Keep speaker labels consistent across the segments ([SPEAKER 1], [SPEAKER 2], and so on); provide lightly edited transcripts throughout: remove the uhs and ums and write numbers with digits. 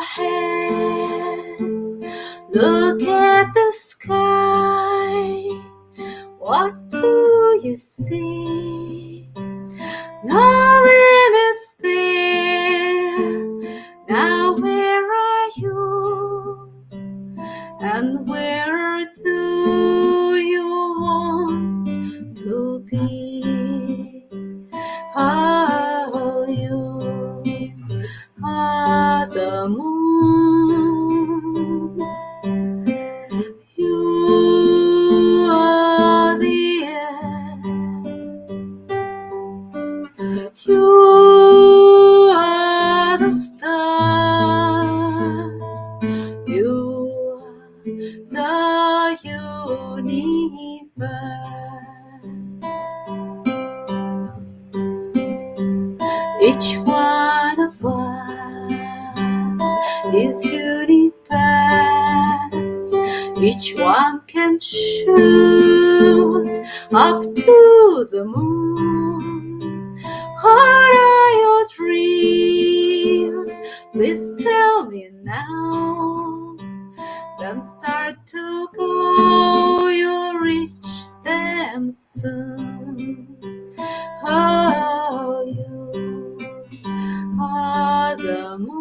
[SPEAKER 1] ahead. Look at the sky. What do you see? No limits there. Now where are you? And where do you want to be? Oh, you are the moon. You are the air. You are the stars. You are the universe. Each one of us is universe. Each one can shoot up to the moon. What are your dreams? Please tell me now. Then start to go, you'll reach them soon. Oh, you are the moon.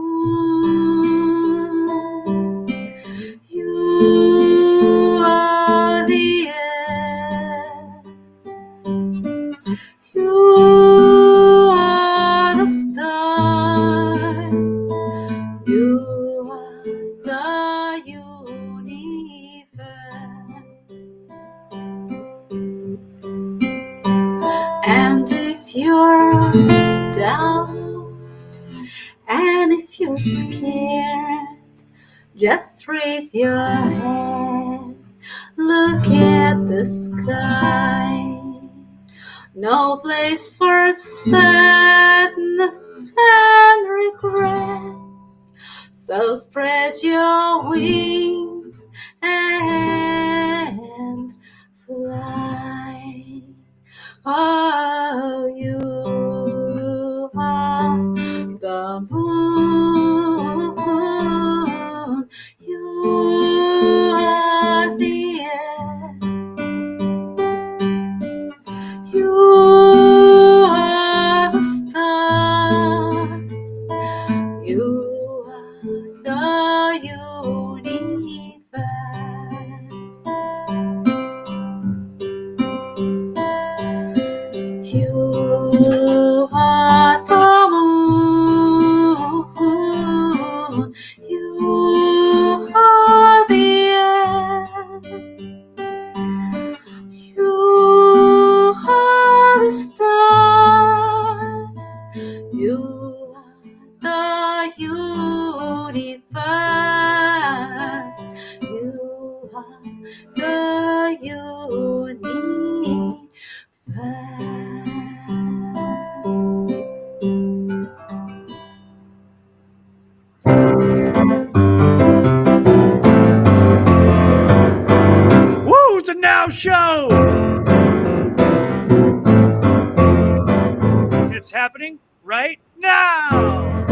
[SPEAKER 1] You are the air. You are the stars. You are the universe. And if you're down, and if you're scared, just raise your head. Look at the sky. No place for sadness and regrets. So spread your wings and fly. Oh, you are the moon. You are the air. You are the stars. You are the universe. You are the moon. You are the air. You are the stars. You are the universe. You are the universe.
[SPEAKER 2] Woo, it's a Now Show! It's happening right now!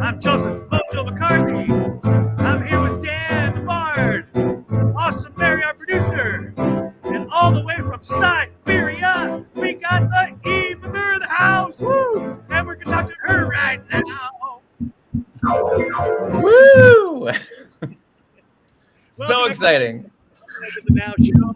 [SPEAKER 2] I'm Joseph Mojo McCarthy. I'm here with Dan the Bard, Awesome Mary, our producer, and all the way from Siberia, we got the Eve in the house! Woo! And we're gonna talk to her right now.
[SPEAKER 3] Woo! So exciting.
[SPEAKER 2] To the Now Show.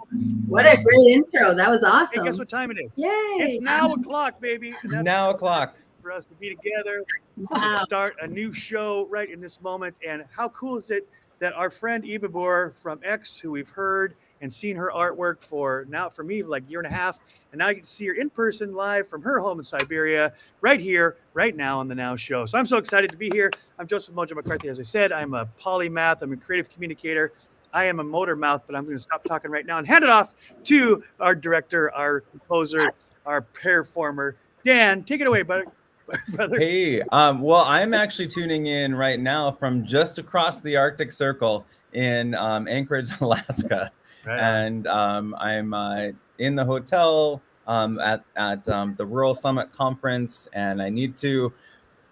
[SPEAKER 4] What a great intro. That was awesome.
[SPEAKER 2] Hey, guess what time it is?
[SPEAKER 4] Yay.
[SPEAKER 2] It's now o'clock, baby. And that's
[SPEAKER 3] Now o'clock.
[SPEAKER 2] for us to be together
[SPEAKER 4] Wow.
[SPEAKER 2] to start a new show right in this moment. And how cool is it that our friend Ibabor from X, who we've heard and seen her artwork for me, like a year and a half, and now I get to see her in person live from her home in Siberia, right here, right now on the Now Show. So I'm so excited to be here. I'm Joseph Mojo McCarthy. As I said, I'm a polymath. I'm a creative communicator. I am a motor mouth, but I'm going to stop talking right now and hand it off to our director, our composer, our performer. Dan, take it away, brother.
[SPEAKER 3] Hey, well, I'm actually tuning in right now from just across the Arctic Circle in Anchorage, Alaska.
[SPEAKER 2] Right.
[SPEAKER 3] And I'm in the hotel at the Rural Summit Conference, and I need to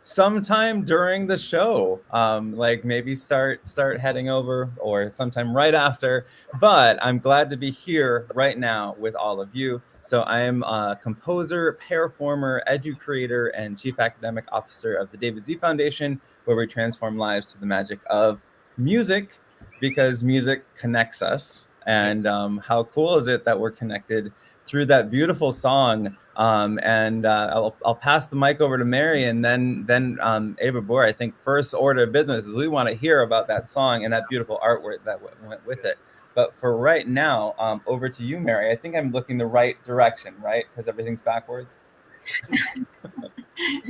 [SPEAKER 3] sometime during the show, like maybe start heading over or sometime right after. But I'm glad to be here right now with all of you. So I am a composer, PEAR-former, edu-creator, and chief academic officer of the David Z Foundation, where we transform lives through the magic of music, because music connects us. And how cool is it that we're connected through that beautiful song? I'll pass the mic over to Mary, and then Ava Boer. I think first order of business is we want to hear about that song and that beautiful artwork that went with it. But for right now, over to you, Mary. I think I'm looking the right direction, right? Because everything's backwards.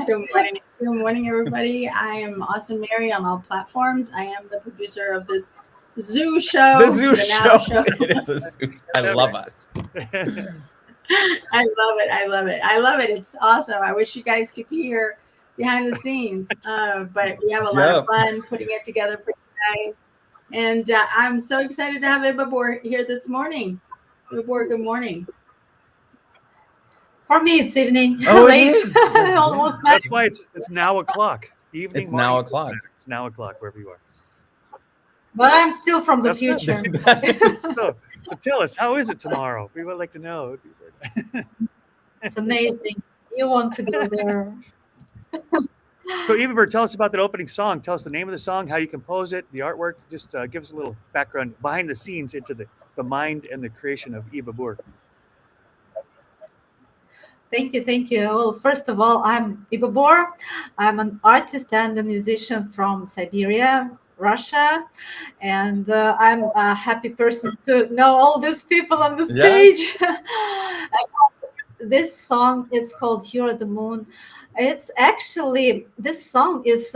[SPEAKER 4] Good morning. Good morning, everybody. I am Austin Mary on all platforms. I am the producer of this zoo show.
[SPEAKER 3] The zoo show. It is a zoo. I love us.
[SPEAKER 4] I love it. I love it. I love it. It's awesome. I wish you guys could be here behind the scenes. But we have a lot of fun putting it together for you guys. And I'm so excited to have Ava Boer here this morning. Ava Boer, good morning.
[SPEAKER 1] For me, it's evening.
[SPEAKER 3] Oh,
[SPEAKER 1] late.
[SPEAKER 3] it is.
[SPEAKER 1] Almost night.
[SPEAKER 2] That's why it's now o'clock. Evening.
[SPEAKER 3] It's now o'clock.
[SPEAKER 2] It's now o'clock wherever you are.
[SPEAKER 1] But I'm still from the future.
[SPEAKER 2] So tell us, how is it tomorrow? We would like to know.
[SPEAKER 1] It's amazing. You want to go there.
[SPEAKER 2] So Eva, tell us about that opening song. Tell us the name of the song, how you composed it, the artwork. Just give us a little background behind the scenes into the mind and the creation of Eva Boer.
[SPEAKER 1] Thank you. Thank you. Well, first of all, I'm Eva Boer. I'm an artist and a musician from Siberia, Russia, and I'm a happy person to know all these people on the stage. This song is called "You're the Moon." It's actually, this song is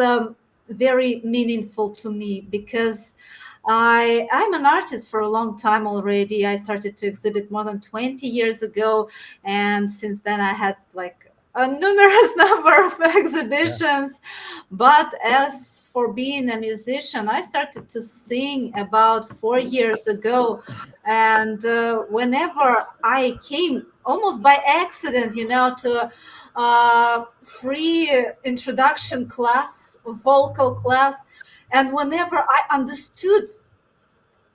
[SPEAKER 1] very meaningful to me because I'm an artist for a long time already. I started to exhibit more than 20 years ago, and since then I had like a numerous number of exhibitions. But as for being a musician, I started to sing about 4 years ago. And whenever I came almost by accident, to free introduction class, vocal class, and whenever I understood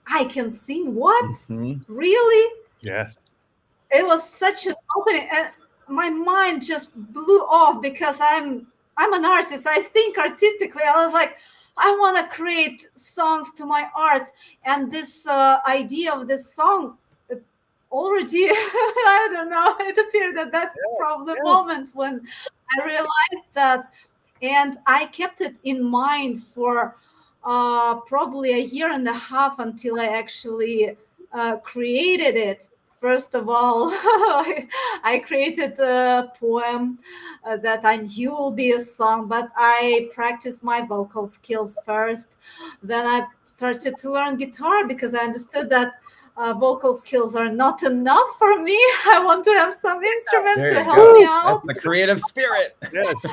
[SPEAKER 1] I can sing, what? Really?
[SPEAKER 2] Yes.
[SPEAKER 1] It was such an opening. And my mind just blew off because I'm an artist. I think artistically. I was like, I want to create songs to my art. And this idea of this song already, I don't know, it appeared at that moment when I realized that. And I kept it in mind for probably a year and a half until I actually created it. First of all, I created a poem that I knew will be a song, but I practiced my vocal skills first. Then I started to learn guitar because I understood that vocal skills are not enough for me. I want to have some instrument to help me out.
[SPEAKER 3] That's the creative spirit.
[SPEAKER 2] Yes.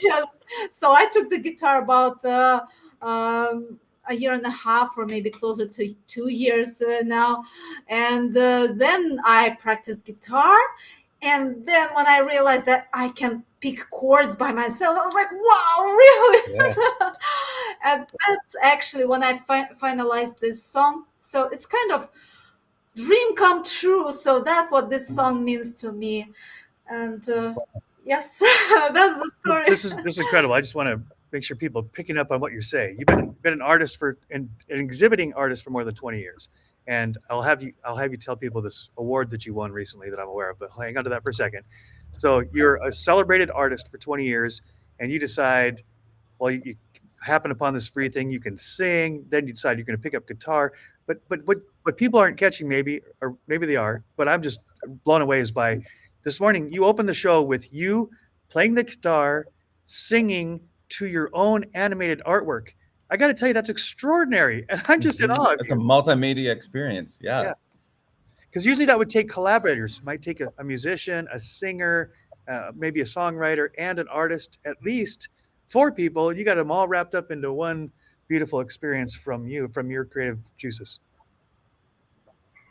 [SPEAKER 1] Yes. So I took the guitar about a year and a half, or maybe closer to 2 years now. And then I practiced guitar. And then when I realized that I can pick chords by myself, I was like, wow, really? Yeah. And that's actually when I finalized this song. So it's kind of dream come true. So that's what this song means to me. And yes, that's the story.
[SPEAKER 2] This is incredible. I just want to make sure people are picking up on what you're saying. You've been an artist and an exhibiting artist for more than 20 years. And I'll have you tell people this award that you won recently that I'm aware of, but hang on to that for a second. So you're a celebrated artist for 20 years, and you decide, well, you happen upon this free thing, you can sing, then you decide you're going to pick up guitar. But what people aren't catching, maybe they are, but I'm just blown away is by this morning, you opened the show with you playing the guitar, singing to your own animated artwork. I got to tell you, that's extraordinary. And I'm just in awe.
[SPEAKER 3] It's a multimedia experience. Yeah.
[SPEAKER 2] Because usually that would take collaborators. It might take a musician, a singer, maybe a songwriter, and an artist, at least 4 people. You got them all wrapped up into one beautiful experience from your creative juices.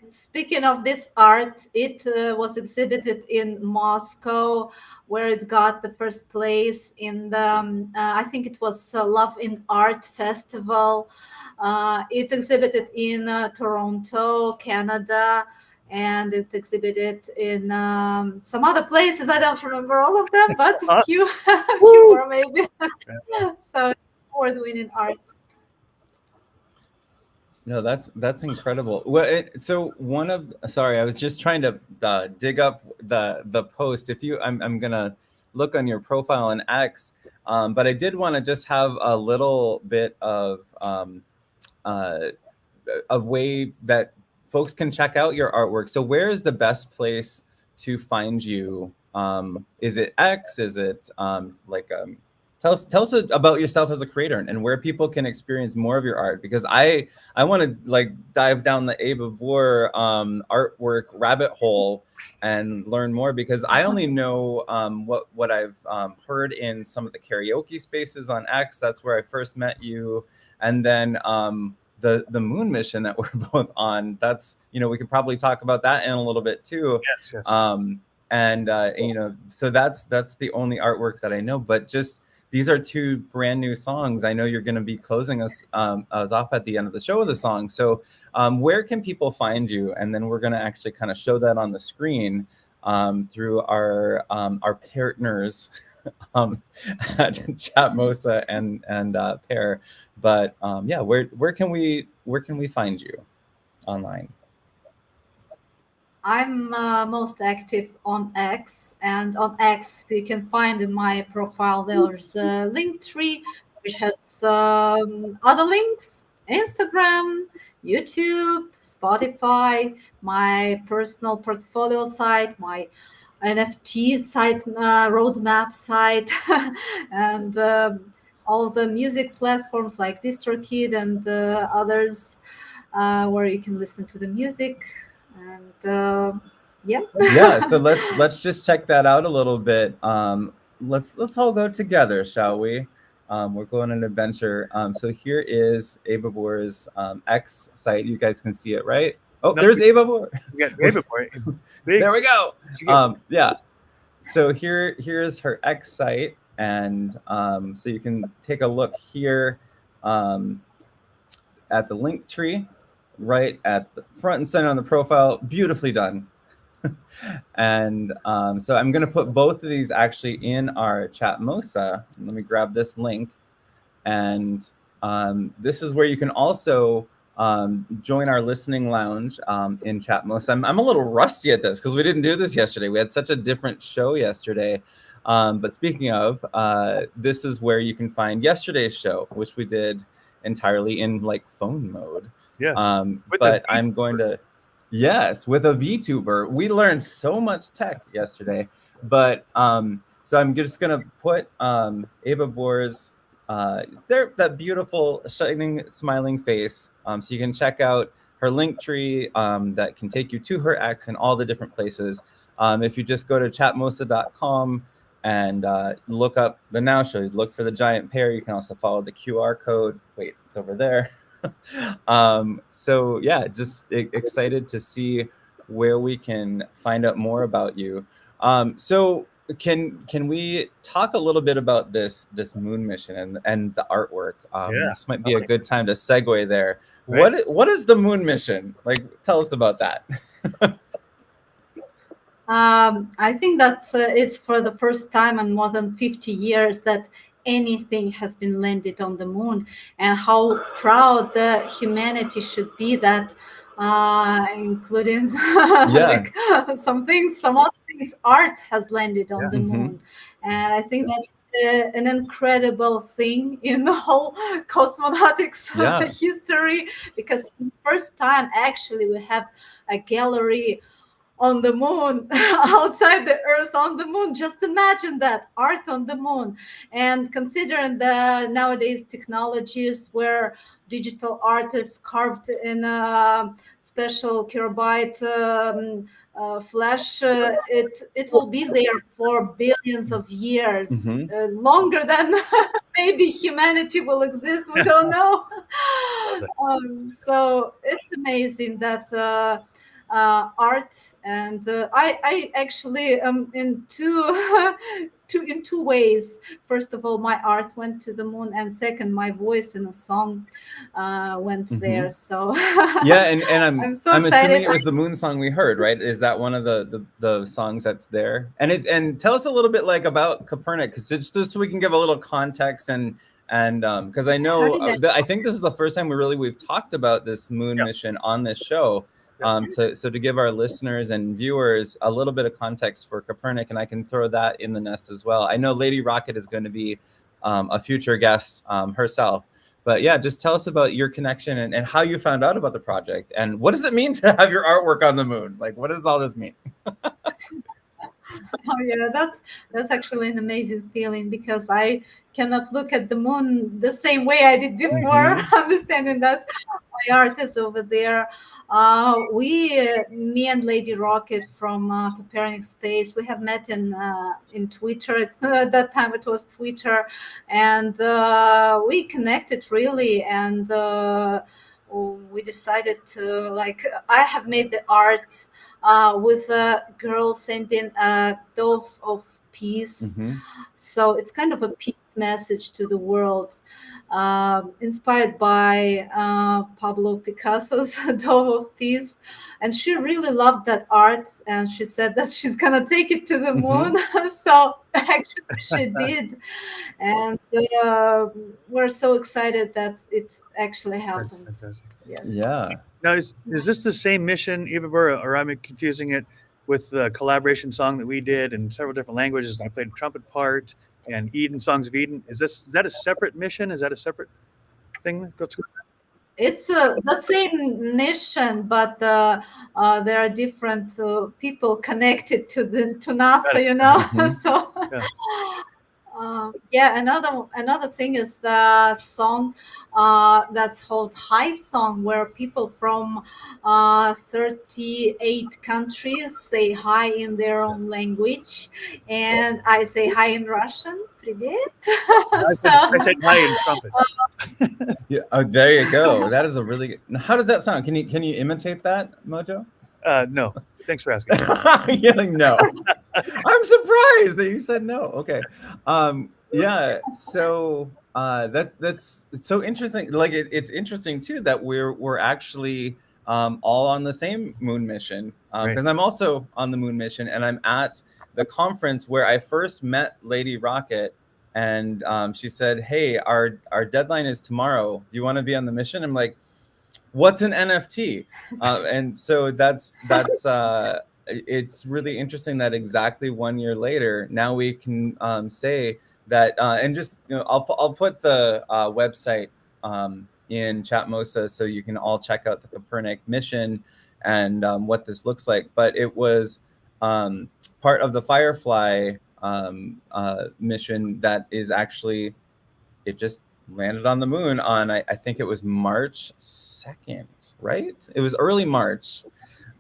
[SPEAKER 1] Speaking of this art, it was exhibited in Moscow, where it got the first place in the, I think it was Love in Art Festival. It exhibited in Toronto, Canada, and it exhibited in some other places. I don't remember all of them, but a
[SPEAKER 2] Awesome.
[SPEAKER 1] few, a few more maybe. So, award-winning art.
[SPEAKER 3] No, that's incredible. Well, so sorry, I was just trying to dig up the post. If you, I'm gonna look on your profile in X, but I did want to just have a little bit of a way that folks can check out your artwork. So where is the best place to find you? Is it X? Is it tell us about yourself as a creator and where people can experience more of your art, because I want to like dive down the Ava Boer artwork rabbit hole and learn more, because I only know what I've heard in some of the karaoke spaces on X. That's where I first met you. And then the moon mission that we're both on, that's, we could probably talk about that in a little bit too.
[SPEAKER 2] Yes, yes.
[SPEAKER 3] So that's the only artwork that I know, but just these are two brand new songs. I know you're going to be closing us off at the end of the show with a song. So where can people find you? And then we're going to actually kind of show that on the screen through our partners at Chatmosa and PEAR. But yeah, where can we find you online?
[SPEAKER 1] I'm most active on X, and on X you can find in my profile there's a link tree which has other links: Instagram, YouTube, Spotify, my personal portfolio site, my NFT site, roadmap site, and all the music platforms like DistroKid and others, where you can listen to the music. And
[SPEAKER 3] Yeah, so let's just check that out a little bit. Let's all go together, shall we? We're going on an adventure. So here is Ava Boer's X site. You guys can see it, right? Oh, there's Ava Boer.
[SPEAKER 2] We got Ava Boer.
[SPEAKER 3] There we go. Yeah. So here's her X site, and so you can take a look here at the link tree, right at the front and center on the profile. Beautifully done. And so I'm going to put both of these actually in our Chatmosa. Let me grab this link. And this is where you can also join our listening lounge in Chatmosa. I'm a little rusty at this because we didn't do this yesterday. We had such a different show yesterday. But speaking of, this is where you can find yesterday's show, which we did entirely in like phone mode.
[SPEAKER 2] Yes.
[SPEAKER 3] But I'm going to... Yes, with a VTuber. We learned so much tech yesterday. But so I'm just going to put Ava Boer's, that beautiful, shining, smiling face. So you can check out her link tree that can take you to her X and all the different places. If you just go to chatmosa.com and look up the Now Show, look for the giant pear. You can also follow the QR code. Wait, it's over there. So yeah, just excited to see where we can find out more about you. So can we talk a little bit about this moon mission and the artwork? This might be a good time to segue there. Right. What is the moon mission? Like, tell us about that.
[SPEAKER 1] I think that it's for the first time in more than 50 years that anything has been landed on the moon, and how proud the humanity should be that including like some other things, art has landed on the moon. And I think that's an incredible thing in the whole cosmonautics history, because for the first time actually we have a gallery on the moon, outside the Earth on the moon. Just imagine that, art on the moon. And considering the nowadays technologies where digital art is carved in a special kilobyte flash, it will be there for billions of years, longer than maybe humanity will exist. We don't know. So it's amazing that art, and I actually in two in two ways. First of all, my art went to the moon, and second, my voice in a song went there. So
[SPEAKER 3] yeah, and
[SPEAKER 1] I'm so
[SPEAKER 3] I'm
[SPEAKER 1] excited.
[SPEAKER 3] assuming it was the moon song we heard, right? Is that one of the songs that's there? And tell us a little bit like about Copernic, because it's just so we can give a little context and because I know I think this is the first time we've talked about this moon mission on this show. So to give our listeners and viewers a little bit of context for Copernic, and I can throw that in the nest as well. I know Lady Rocket is going to be a future guest herself. But yeah, just tell us about your connection and how you found out about the project, and what does it mean to have your artwork on the moon? Like, what does all this mean?
[SPEAKER 1] Oh yeah, that's actually an amazing feeling, because I cannot look at the moon the same way I did before, understanding that my art is over there. Me and Lady Rocket from Copernic Space, we have met in Twitter. At that time it was Twitter, and we connected really, and we decided to, like, I have made the art with a girl sending a dove of peace. So it's kind of a peace message to the world, inspired by Pablo Picasso's Dove of Peace. And she really loved that art, and she said that she's gonna take it to the moon. So actually she did, and we're so excited that it actually happened. Yes.
[SPEAKER 3] Yeah.
[SPEAKER 2] Now, is this the same mission, Ibabur, or am I confusing it with the collaboration song that we did in several different languages? I played a trumpet part and Eden, Songs of Eden. Is that a separate mission? Is that a separate thing that goes to?
[SPEAKER 1] It's the same mission, but there are different people connected to NASA, you know. So yeah, another thing is the song that's called Hi Song, where people from 38 countries say hi in their own language, and I say hi in Russian. Привет.
[SPEAKER 2] I said hi in trumpet.
[SPEAKER 3] Yeah, oh, there you go. That is a really good. How does that sound? Can you imitate that, Mojo?
[SPEAKER 2] No. Thanks for asking.
[SPEAKER 3] Yeah, no. I'm surprised that you said no. Okay. Yeah. So that's it's so interesting. Like it's interesting too that we're actually all on the same moon mission, because I'm also on the moon mission, and I'm at the conference where I first met Lady Rocket, and she said, "Hey, our deadline is tomorrow. Do you want to be on the mission?" I'm like, "What's an NFT?" And so that's it's really interesting that exactly 1 year later, now we can say that, and just I'll put the website in Chatmosa so you can all check out the Copernic mission and what this looks like. But it was part of the Firefly mission that is actually, it just landed on the moon on I think it was March 2nd, right? It was early March,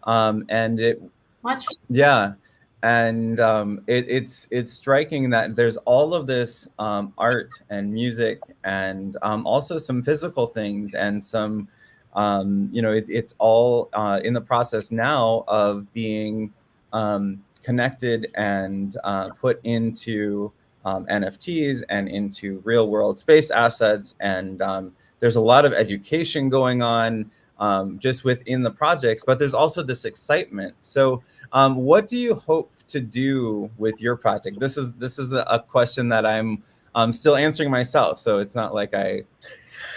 [SPEAKER 3] and it
[SPEAKER 1] March.
[SPEAKER 3] Yeah, and it's striking that there's all of this art and music, and also some physical things, and some it's all in the process now of being connected and put into NFTs and into real world space assets. And there's a lot of education going on just within the projects, but there's also this excitement. So what do you hope to do with your project? This is a question that I'm still answering myself. So it's not like I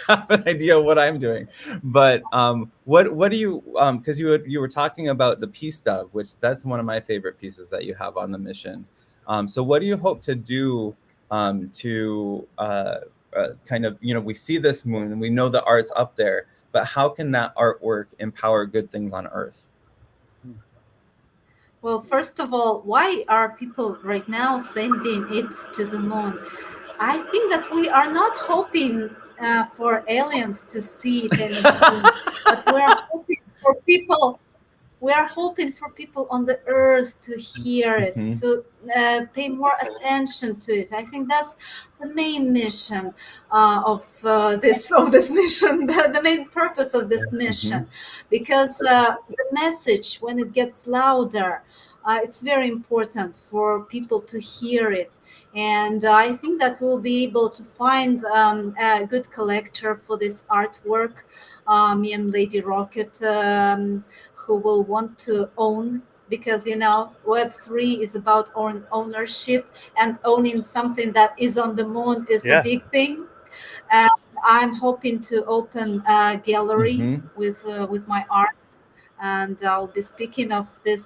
[SPEAKER 3] have an idea of what I'm doing, but what do you, because you were talking about the peace dove, which that's one of my favorite pieces that you have on the mission. So what do you hope to do to kind of, we see this moon and we know the art's up there, but how can that artwork empower good things on Earth?
[SPEAKER 1] Well, first of all, why are people right now sending it to the moon? I think that we are not hoping for aliens to see it any soon, but we're hoping for people. we are hoping for people on the earth to hear it,
[SPEAKER 3] Mhm.
[SPEAKER 1] to pay more attention to it. I think that's the main mission of this mission, the main purpose of this mission, because the message, when it gets louder, it's very important for people to hear it. And I think that we'll be able to find a good collector for this artwork, me and Lady Rocket, who will want to own, because Web3 is about ownership, and owning something that is on the moon is a
[SPEAKER 2] Yes.
[SPEAKER 1] big thing. And I'm hoping to open a gallery
[SPEAKER 3] Mhm.
[SPEAKER 1] with my art, and I'll be speaking of this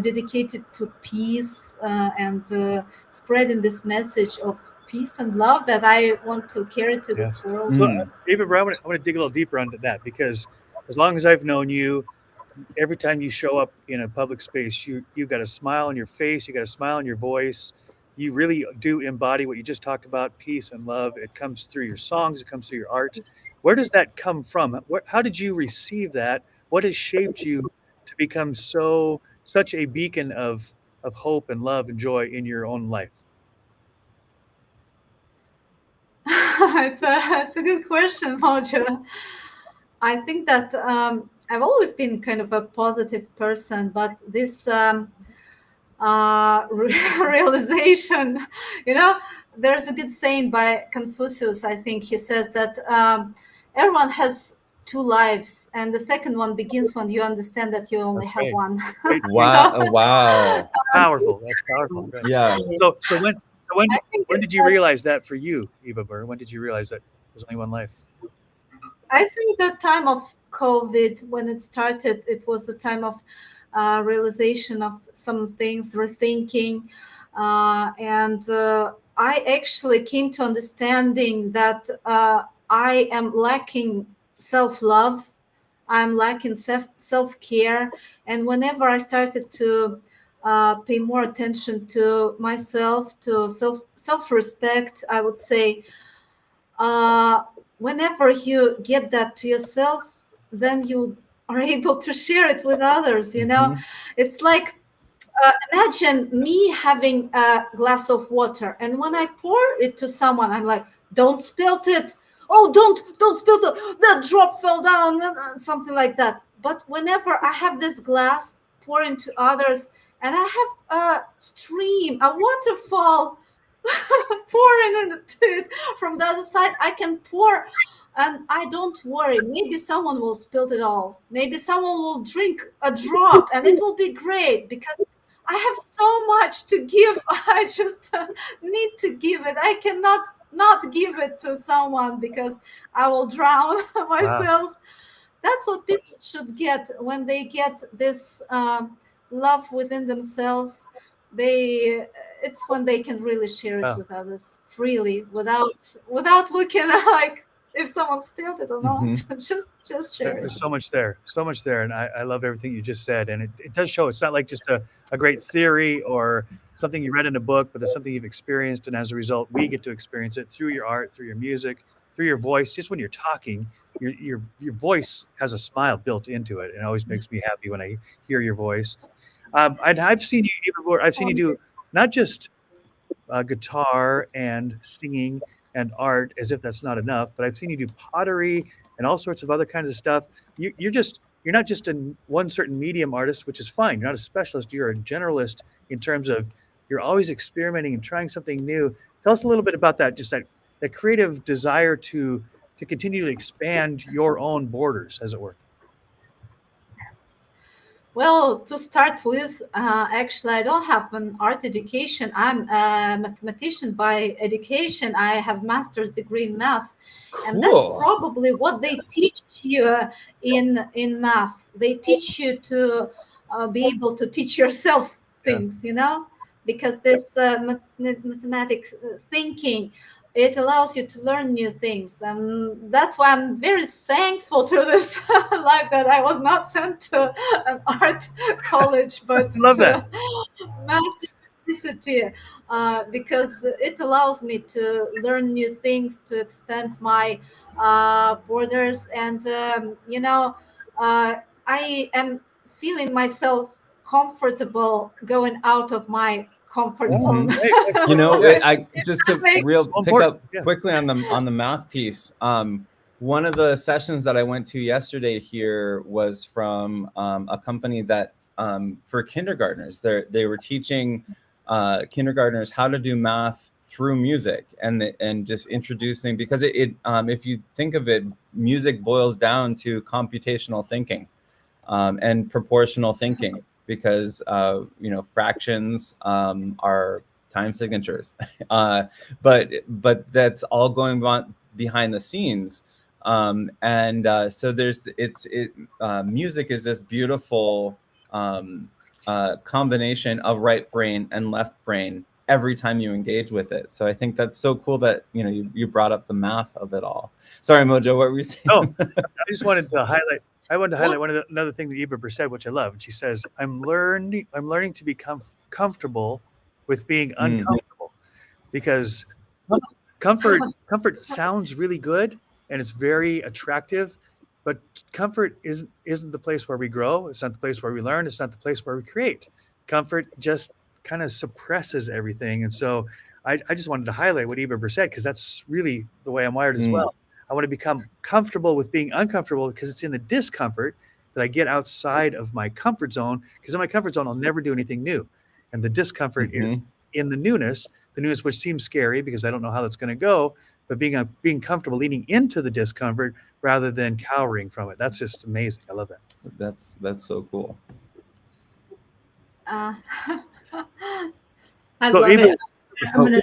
[SPEAKER 1] dedicated to peace, and spreading this message of peace and love that I want to carry to this
[SPEAKER 2] Yes.
[SPEAKER 1] world.
[SPEAKER 2] So,
[SPEAKER 3] Mm.
[SPEAKER 2] David, I want to dig a little deeper onto that, because as long as I've known you, every time you show up in a public space, you've got a smile on your face, you got a smile on your voice. You really do embody what you just talked about, peace and love. It comes through your songs, it comes through your art. Where does that come from? How did you receive that? What has shaped you to become such a beacon of hope and love and joy in your own life?
[SPEAKER 1] It's a good question, Mojo. I think that I've always been kind of a positive person, but this realization, you know, there's a good saying by Confucius. I think he says that everyone has two lives, and the second one begins when you understand that you only
[SPEAKER 2] That's
[SPEAKER 1] have
[SPEAKER 2] right.
[SPEAKER 1] one.
[SPEAKER 2] Great point.
[SPEAKER 3] Wow.
[SPEAKER 1] So
[SPEAKER 3] Wow.
[SPEAKER 2] Powerful. That's powerful. Right.
[SPEAKER 3] Yeah.
[SPEAKER 2] So
[SPEAKER 1] I think
[SPEAKER 2] when did you realize that for you, Eva Burr? When did you realize that there's only one life?
[SPEAKER 1] the time of COVID, when it started, it was a time of realization of some things, rethinking, and I actually came to understanding that I am lacking self-love, I'm lacking self-care, and whenever I started to pay more attention to myself, to self-respect, I would say, uh, whenever you get that to yourself, then you are able to share it with others.
[SPEAKER 3] Mhm.
[SPEAKER 1] It's like, imagine me having a glass of water, and when I pour it to someone, I'm like, don't spill it. Oh, don't spill it. That drop fell down, something like that. But whenever I have this glass pouring to others, and I have a stream, a waterfall pouring into it from the other side, I can pour, and I don't worry. Maybe someone will spill it all. Maybe someone will drink a drop, and it will be great because I have so much to give. I just need to give it. I cannot not give it to someone because I will drown
[SPEAKER 2] Wow.
[SPEAKER 1] myself. That's what people should get when they get this love within themselves. They It's when they can really share it
[SPEAKER 2] Wow.
[SPEAKER 1] with others freely, without looking like if someone spilled it or not.
[SPEAKER 3] Mhm.
[SPEAKER 1] Just share it.
[SPEAKER 2] There's so much there, and I love everything you just said. And it does show it's not like just a great theory or something you read in a book, but it's something you've experienced, and as a result, we get to experience it through your art, through your music, through your voice. Just when you're talking, your voice has a smile built into it, and it always makes me happy when I hear your voice. And I've seen you even before. I've seen you do not just guitar and singing and art, as if that's not enough, but I've seen you do pottery and all sorts of other kinds of stuff. You're not just a one certain medium artist, which is fine. You're not a specialist. You're a generalist in terms of you're always experimenting and trying something new. Tell us a little bit about that. Just that creative desire to continue to expand your own borders, as it were.
[SPEAKER 1] Well, to start with, actually, I don't have an art education. I'm a mathematician by education. I have master's degree in math, and that's
[SPEAKER 3] Cool.
[SPEAKER 1] probably what they teach you in math. They teach you to be able to teach yourself
[SPEAKER 2] Yeah.
[SPEAKER 1] things, because this mathematics thinking, it allows you to learn new things, and that's why I'm very thankful to this life that I was not sent to an art college, but
[SPEAKER 2] I love that.
[SPEAKER 1] to math university, because it allows me to learn new things, to expand my borders, and uh, I am feeling myself comfortable going out of my comfort zone.
[SPEAKER 3] You know,
[SPEAKER 2] Yeah.
[SPEAKER 3] I just to real
[SPEAKER 2] So
[SPEAKER 3] pick
[SPEAKER 2] important.
[SPEAKER 3] up
[SPEAKER 2] Yeah.
[SPEAKER 3] quickly on the math piece. One of the sessions that I went to yesterday here was from a company that for kindergartners. They were teaching kindergartners how to do math through music and just introducing, because it if you think of it, music boils down to computational thinking and proportional thinking, because you know, fractions are time signatures, but that's all going on behind the scenes, and so music is this beautiful combination of right brain and left brain every time you engage with it. So I think that's so cool that, you know, you brought up the math of it all. Sorry, Mojo, what were you saying?
[SPEAKER 2] Oh, I just wanted to highlight. Another thing that Iba said, which I love. And she says, I'm learning to become comfortable with being uncomfortable, because comfort sounds really good and it's very attractive, but comfort isn't the place where we grow. It's not the place where we learn. It's not the place where we create. Comfort just kind of suppresses everything. And so I just wanted to highlight what Iba said, because that's really the way I'm wired as well. I want to become comfortable with being uncomfortable, because it's in the discomfort that I get outside of my comfort zone, because in my comfort zone, I'll never do anything new. And the discomfort is in the newness which seems scary because I don't know how that's going to go, but being comfortable leaning into the discomfort rather than cowering from it. That's just amazing. I love that.
[SPEAKER 3] That's so cool.
[SPEAKER 1] Uh,
[SPEAKER 4] I love it. I'm gonna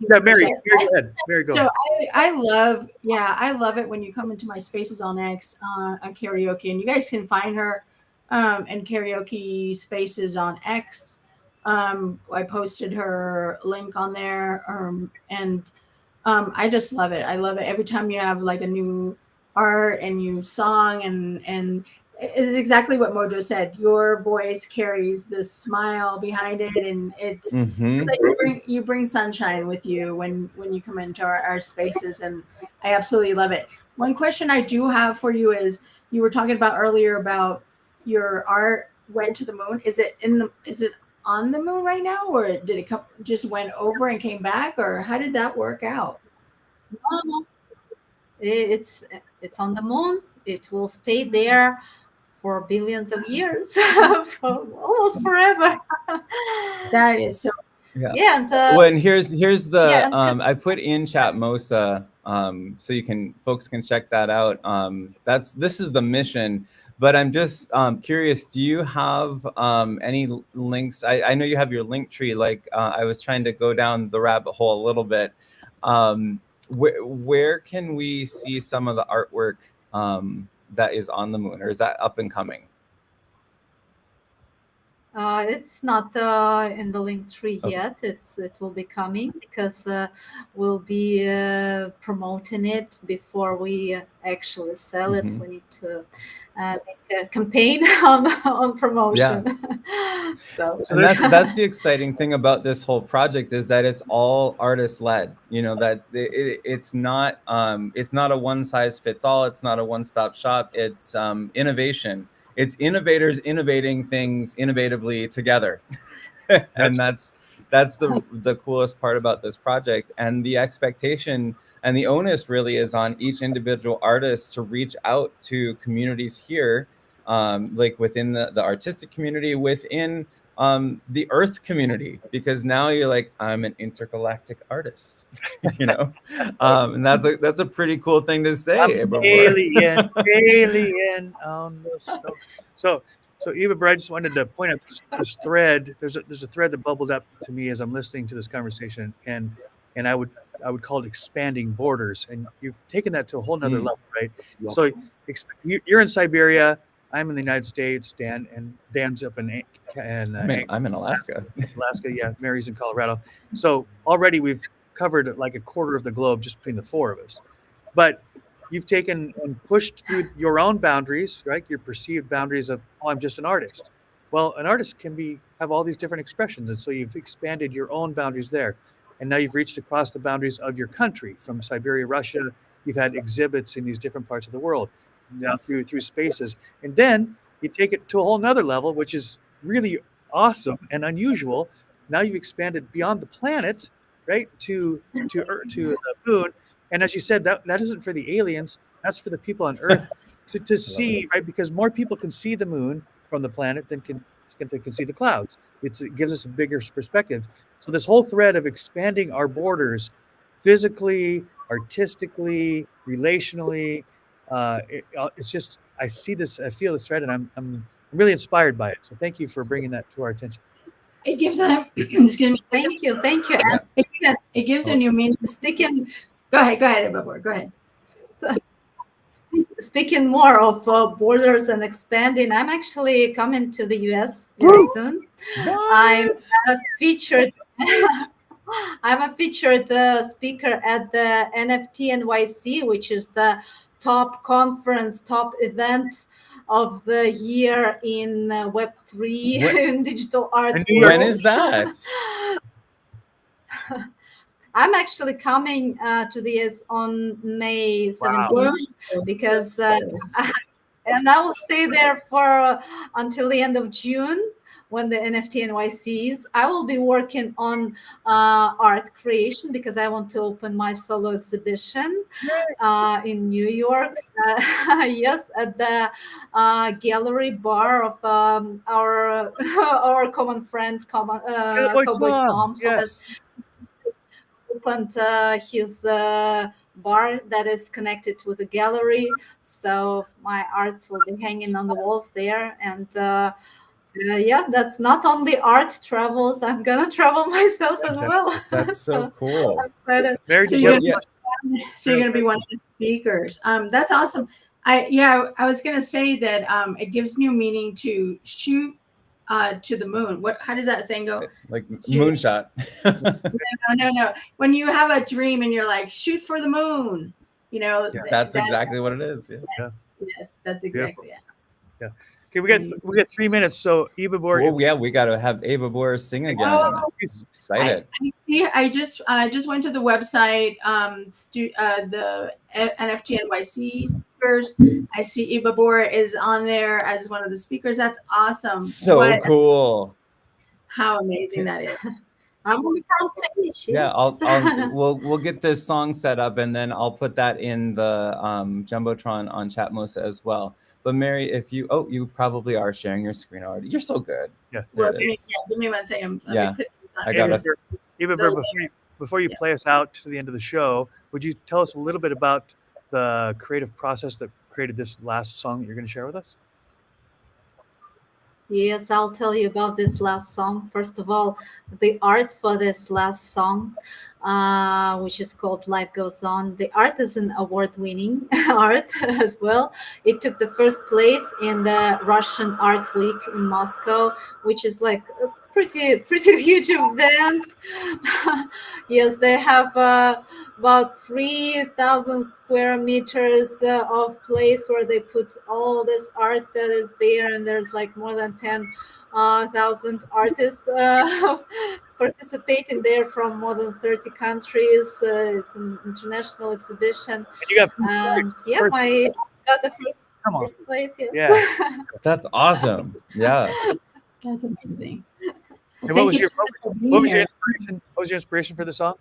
[SPEAKER 2] Yeah, Mary, go ahead. Mary, go.
[SPEAKER 4] So I love it when you come into my spaces on X on karaoke, and you guys can find her in karaoke spaces on X. I posted her link on there, and I just love it. I love it every time you have like a new art and new song, and it is exactly what Mojo said. Your voice carries this smile behind it, and it's like you bring sunshine with you when you come into our spaces, and I absolutely love it. One question I do have for you is, you were talking about earlier about your art went to the moon. Is it on the moon right now, or did it just went over and came back, or how did that work out?
[SPEAKER 1] no, it's on the moon. It will stay there for billions of years, for almost forever.
[SPEAKER 4] That is so.
[SPEAKER 1] Yeah, and
[SPEAKER 3] well, and here's the I put in chat MOSA, so folks can check that out. This is the mission. But I'm just curious, do you have any links? I know you have your link tree. Like I was trying to go down the rabbit hole a little bit. Where can we see some of the artwork that is on the moon, or is that up and coming?
[SPEAKER 1] it's not in the link tree yet. It will be coming, because we'll be promoting it before we actually sell it. We need to make a campaign on promotion.
[SPEAKER 3] Yeah.
[SPEAKER 1] So
[SPEAKER 3] and that's the exciting thing about this whole project, is that it's all artist led. You know, that it's not a one size fits all. It's not a one-stop shop. It's innovation. It's innovators innovating things innovatively together. And that's the coolest part about this project. And the expectation and the onus really is on each individual artist to reach out to communities here, like within the artistic community, within the Earth community, because now you're like, I'm an intergalactic artist, you know, and that's a pretty cool thing to say.
[SPEAKER 2] Alien on the snow. So Eva, I just wanted to point out this thread. There's a thread that bubbled up to me as I'm listening to this conversation, and I would call it expanding borders. And you've taken that to a whole nother level, right? Yep. So you're in Siberia. I'm in the United States. Dan's up in
[SPEAKER 3] I'm in Alaska.
[SPEAKER 2] Alaska, yeah. Mary's in Colorado. So already we've covered like a quarter of the globe just between the four of us. But you've taken and pushed through your own boundaries, right? Your perceived boundaries of, I'm just an artist. Well, an artist can have all these different expressions, and so you've expanded your own boundaries there, and now you've reached across the boundaries of your country, from Siberia, Russia. You've had exhibits in these different parts of the world, now through spaces, and then you take it to a whole nother level, which is really awesome and unusual. Now you've expanded beyond the planet, right, to Earth, to the moon. And as you said, that isn't for the aliens. That's for the people on Earth to see, right? Because more people can see the moon from the planet than can see the clouds. It gives us a bigger perspective. So this whole thread of expanding our borders, physically, artistically, relationally, it's just I see this, I feel this thread, and I'm really inspired by it. So thank you for bringing that to our attention.
[SPEAKER 4] It gives a excuse me.
[SPEAKER 1] Thank you.
[SPEAKER 4] It gives a new meaning.
[SPEAKER 1] Speaking
[SPEAKER 4] Go ahead, Babur. Go ahead.
[SPEAKER 1] Speaking more of borders and expanding, I'm actually coming to the US very soon. I'm a featured I'm a featured speaker at the NFT NYC, which is the top conference, top event of the year in Web3 in digital art.
[SPEAKER 3] When is that?
[SPEAKER 1] I'm actually coming to the US on May 17th
[SPEAKER 2] Wow.
[SPEAKER 1] because and I will stay there for until the end of June when the NFT NYC is. I will be working on art creation because I want to open my solo exhibition in New York. Yes, at the gallery bar of our common friend, Cowboy Tom, who has opened his bar that is connected with a gallery. So my arts will be hanging on the walls there. And yeah, that's not only art travels. I'm going to travel myself as well.
[SPEAKER 3] That's so cool.
[SPEAKER 4] So you're going to be one of the speakers. That's awesome. I was going to say that it gives new meaning to shoot to the moon. How does that saying go?
[SPEAKER 3] Like moonshot.
[SPEAKER 4] No. When you have a dream and you're like, shoot for the moon,
[SPEAKER 3] that's exactly what it is.
[SPEAKER 4] Yes, that's exactly it.
[SPEAKER 2] Yeah. Okay, we got 3 minutes. So Ibabor.
[SPEAKER 3] Oh yeah, we got to have Ibabor sing again. I'm excited.
[SPEAKER 4] I just went to the website, the NFT NYC speakers. I see Ibabor is on there as one of the speakers. That's awesome.
[SPEAKER 3] So cool.
[SPEAKER 4] How amazing that is.
[SPEAKER 1] I'm on the front page.
[SPEAKER 3] Yeah, we'll get this song set up and then I'll put that in the Jumbotron on Chatmosa as well. But Mary, if you probably are sharing your screen already. You're so good.
[SPEAKER 2] Yeah.
[SPEAKER 4] Well, give me 1 second.
[SPEAKER 3] I got it.
[SPEAKER 2] Ibabor, before you play us out to the end of the show, would you tell us a little bit about the creative process that created this last song that you're going to share with us?
[SPEAKER 1] Yes, I'll tell you about this last song. First of all, the art for this last song, which is called Life Goes On. The art is an award-winning art as well. It took the first place in the Russian Art Week in Moscow, which is like a pretty huge event. Yes, they have about 3,000 square meters of place where they put all this art that is there, and there's like more than 10,000 artists participating there from more than 30 countries. It's an international exhibition.
[SPEAKER 2] And you got
[SPEAKER 1] I got the first place. Yes.
[SPEAKER 2] Yeah,
[SPEAKER 3] that's awesome. Yeah,
[SPEAKER 4] that's amazing.
[SPEAKER 2] And what was your inspiration? What was your inspiration for the song?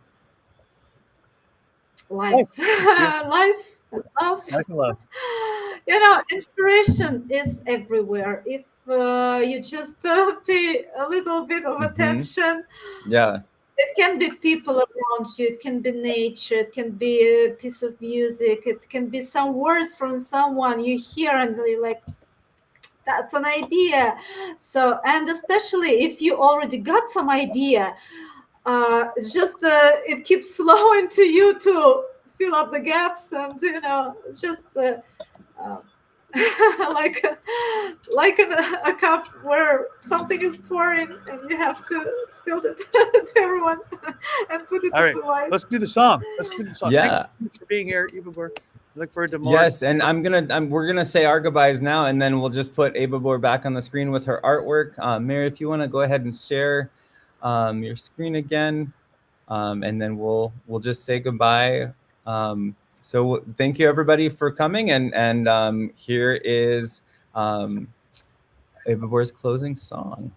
[SPEAKER 1] Life. Life and love.
[SPEAKER 2] Life and love.
[SPEAKER 1] Inspiration is everywhere. If you just pay a little bit of attention.
[SPEAKER 3] Yeah.
[SPEAKER 1] It can be people around you. It can be nature. It can be a piece of music. It can be some words from someone you hear and you're like, that's an idea. So, and especially if you already got some idea, it keeps flowing to you to fill up the gaps, and it's just like a cup where something is pouring and you have to spill it to everyone and put it into life.
[SPEAKER 2] Let's do the song.
[SPEAKER 3] Yeah.
[SPEAKER 2] Thanks for being here, Ibabor. Look forward to more.
[SPEAKER 3] Yes, and we're gonna say our goodbyes now, and then we'll just put Ibabor back on the screen with her artwork. Mary, if you want to go ahead and share your screen again, and then we'll just say goodbye. So thank you everybody for coming, and here is Ibabor's closing song.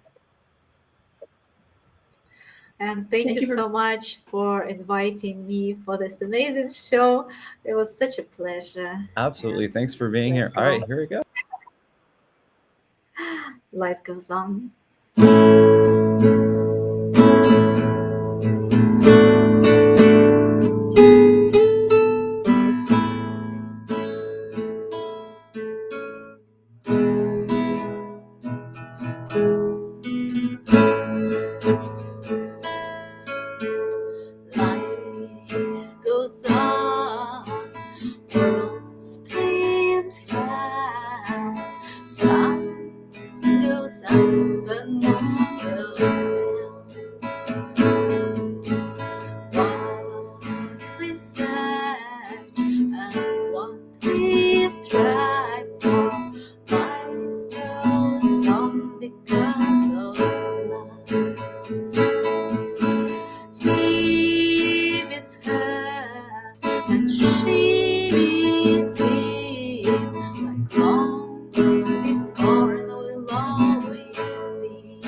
[SPEAKER 1] And thank you so much for inviting me for this amazing show. It was such a pleasure.
[SPEAKER 3] Absolutely.
[SPEAKER 1] And
[SPEAKER 3] thanks for being here.
[SPEAKER 1] let's
[SPEAKER 3] All
[SPEAKER 1] go.
[SPEAKER 3] right, here we go.
[SPEAKER 1] Life goes on. Life goes on, world spins round, sun goes up and moon goes down. What we search and what we strive for, life goes on because of love. He meets her and she meets him, like long before there will always be.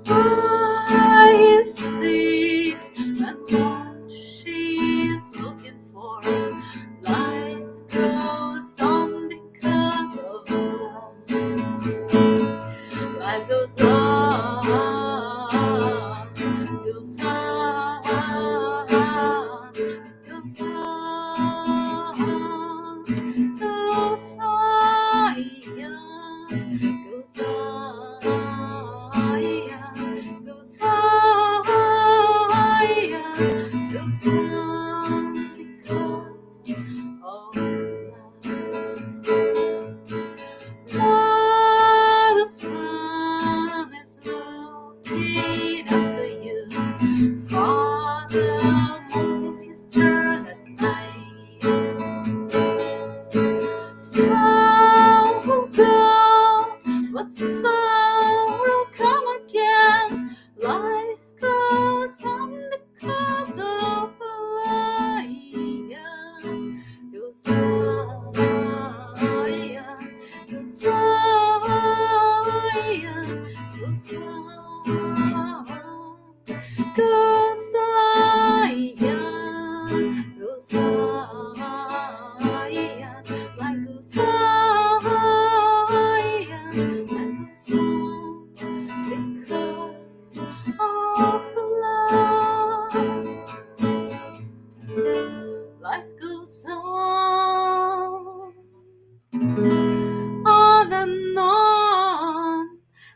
[SPEAKER 1] Why he seeks and what she's looking for, life goes on because of love. Life goes on, goes on, goes on, goes on, yeah, goes on, yeah, goes on, yeah, goes on because of love. The sun is looking after you, for the moon is his turn at night. Some will go, but some will come again. Life goes on because of life. Goes on, goes on, goes on, goes on, life goes on, life goes on because of love. Life goes on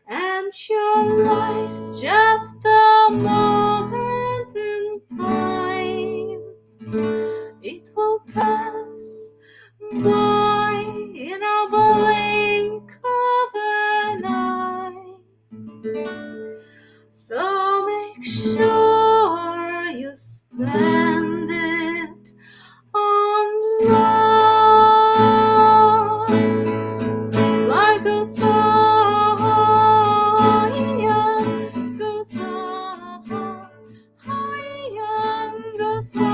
[SPEAKER 1] and your life's just a moment in time. It will pass by in a blink of an eye. So make sure you spend it on love. Life goes on, goes on, goes on.